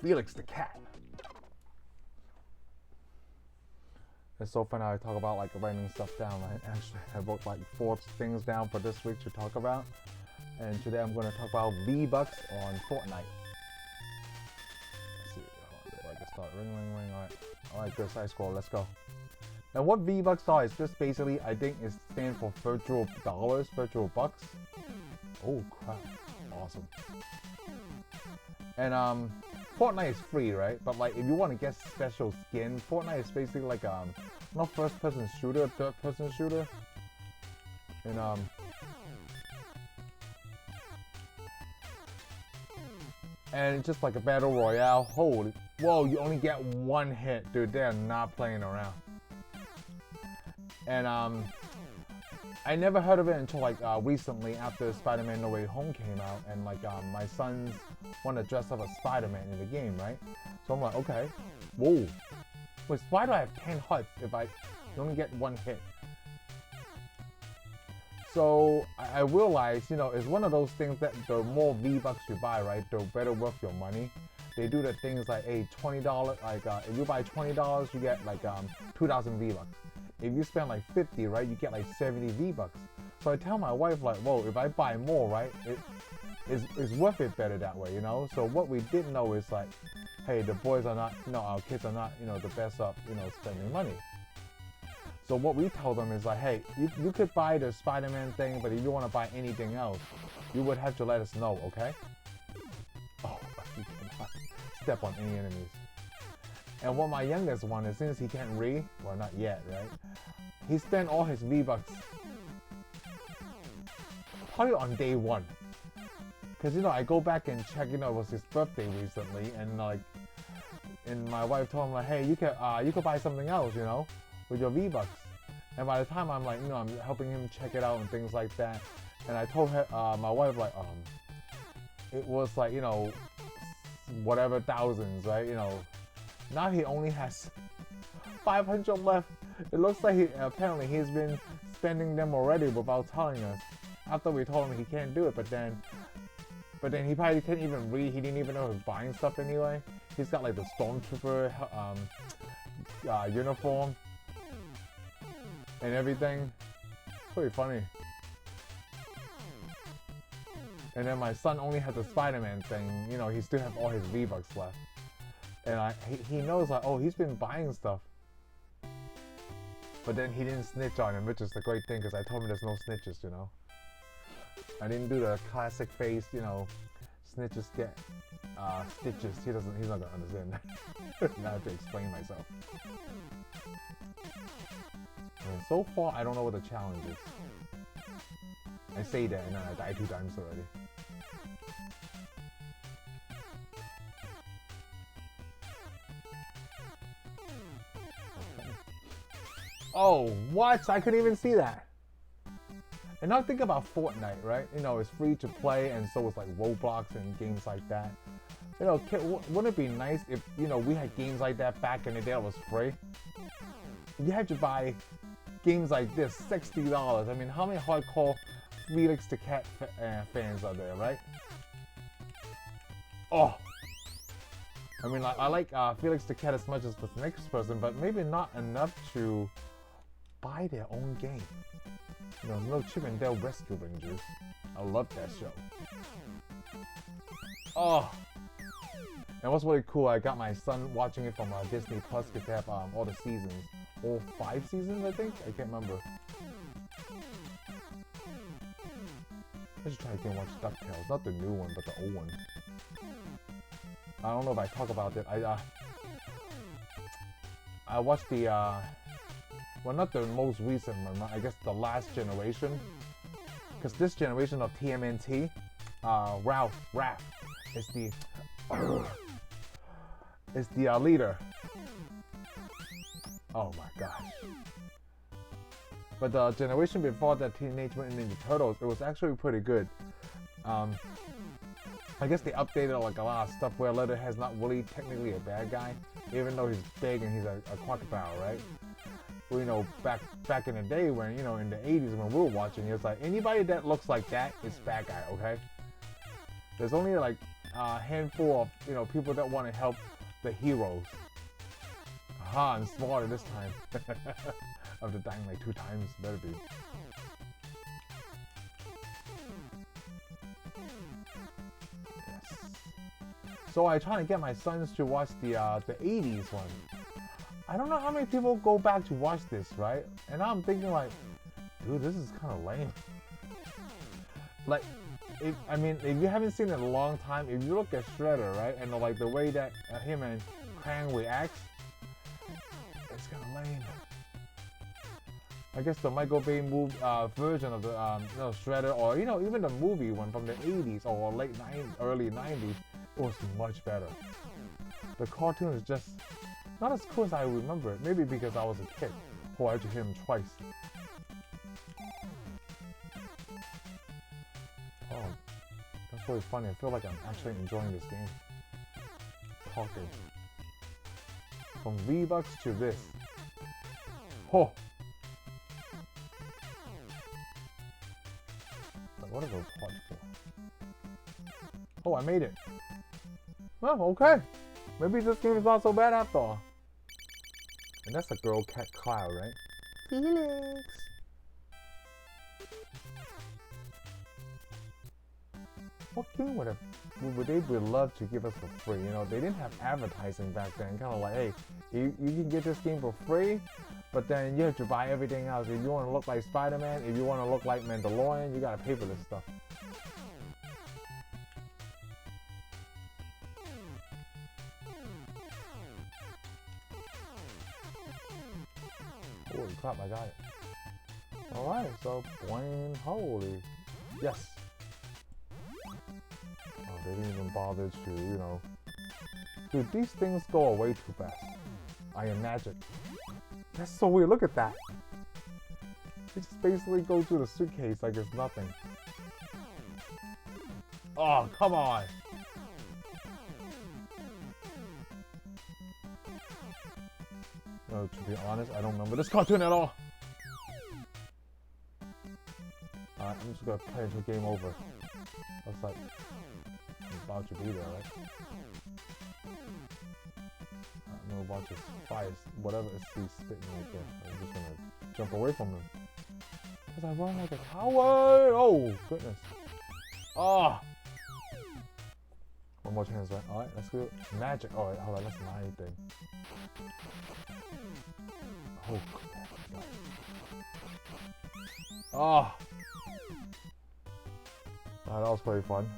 Felix the Cat. It's so funny how I talk about like writing stuff down. I wrote like 4 things down for this week to talk about. And today I'm going to talk about V-Bucks on Fortnite. Let's see, if I can start. Ring, ring, ring. Alright, good. Side scroll. Let's go. Now what V-Bucks are is just basically, I think it stands for virtual dollars, virtual bucks. Oh crap. Awesome. And Fortnite is free, right? But like if you want to get special skin, Fortnite is basically like not first person shooter, third person shooter. And it's just like a battle royale. Holy whoa, you only get 1 hit, dude. They're not playing around. And I never heard of it until like recently after Spider-Man No Way Home came out, and like my sons want to dress up as Spider-Man in the game, right? So I'm like, okay, whoa, wait, why do I have 10 huts if I only get 1 hit? So I realized, you know, it's one of those things that the more V-Bucks you buy, right, the better worth your money. They do the things like, hey, $20, like if you buy $20, you get like 2,000 V-Bucks. If you spend like 50, right, you get like 70 V-Bucks. So I tell my wife like, whoa, if I buy more, right, it's worth it better that way, you know? So what we didn't know is like, hey, the boys are not, you know, our kids are not, you know, the best of, you know, spending money. So what we told them is like, hey, you could buy the Spider-Man thing, but if you want to buy anything else, you would have to let us know, okay? Oh, you cannot step on any enemies. And what my youngest one is, since he can't read, well not yet, right? He spent all his V-Bucks probably on day 1. Cause you know, I go back and check, you know, it was his birthday recently, and like, and my wife told him like, hey, you could buy something else, you know, with your V-Bucks. And by the time I'm like, you know, I'm helping him check it out and things like that, and I told her, my wife like, it was like, you know, whatever thousands, right? You know, now he only has 500 left. It looks like apparently he's been spending them already without telling us. After we told him he can't do it, but then he probably couldn't even read. He didn't even know he was buying stuff anyway. He's got like the stormtrooper uniform and everything. Pretty funny. And then my son only has the Spider-Man thing. You know, he still has all his V-Bucks left. And he knows like, oh, he's been buying stuff. But then he didn't snitch on him, which is the great thing, because I told him there's no snitches, you know. I didn't do the classic face, you know, snitches get stitches. He's not gonna understand that. Now I have to explain myself. And so far, I don't know what the challenge is. I say that and then I die 2 times already. Oh, what? I couldn't even see that. And now think about Fortnite, right? You know, it's free to play, and so it's like Roblox and games like that. You know, wouldn't it be nice if, you know, we had games like that back in the day that was free? You had to buy games like this, $60. I mean, how many hardcore Felix the Cat fans are there, right? Oh! I mean, I like Felix the Cat as much as the next person, but maybe not enough to buy their own game. You know, no Chip and Dale Rescue Rangers. I love that show. Oh! And what's really cool, I got my son watching it from Disney Plus, because they have all the seasons. All 5 seasons, I think? I can't remember. I should try again watch DuckTales. Not the new one, but the old one. I don't know if I talk about it. I watched the well, not the most recent one, I guess the last generation. Because this generation of TMNT, Raph is the leader. Oh my gosh. But the generation before that, Teenage Mutant Ninja Turtles, it was actually pretty good. I guess they updated like a lot of stuff where Leatherhead's not really technically a bad guy, even though he's big and he's a crocodile, right? Well, you know, back in the day when, you know, in the 80s when we were watching, it's like anybody that looks like that is bad guy, okay? There's only like handful of people that want to help the heroes. Aha, I'm smarter this time. After dying like 2 times, better be. Yes. So I try to get my sons to watch the 80s one. I don't know how many people go back to watch this, right? And I'm thinking like, dude, this is kind of lame. Like, if you haven't seen it in a long time, if you look at Shredder, right, and like the way that him and Krang reacts, it's kind of lame. I guess the Michael Bay version of the Shredder, or even the movie one from the 80s or early 90s, it was much better. The cartoon is just not as cool as I remember it. Maybe because I was a kid. Oh, I had to hit him twice. Oh, that's really funny. I feel like I'm actually enjoying this game. Talking. From V-Bucks to this. Oh! But what are those hearts for? Oh, I made it. Well, okay. Maybe this game is not so bad after all. And that's a girl cat Cloud, right? Felix! What game would they love to give us for free? They didn't have advertising back then. Kind of like, hey, you can get this game for free, but then you have to buy everything else. If you want to look like Spider-Man, if you want to look like Mandalorian, you gotta pay for this stuff. Holy crap, I got it. Alright, so blame holy. Yes. Oh, they didn't even bother to, Dude, these things go away too fast. I am magic. That's so weird, look at that. It just basically goes through the suitcase like it's nothing. Oh, come on. No, to be honest, I don't remember this cartoon at all. Alright, I'm just gonna play until game over. Looks like I'm about to be there, right? I don't know about this fire, whatever is he's spitting right there. I'm just gonna jump away from him. Because I run like a coward! Oh, goodness. Oh! One more chance, right? Alright, let's do it. Magic. Oh, hold on, that's my thing. Oh, crap. Oh! That was pretty fun.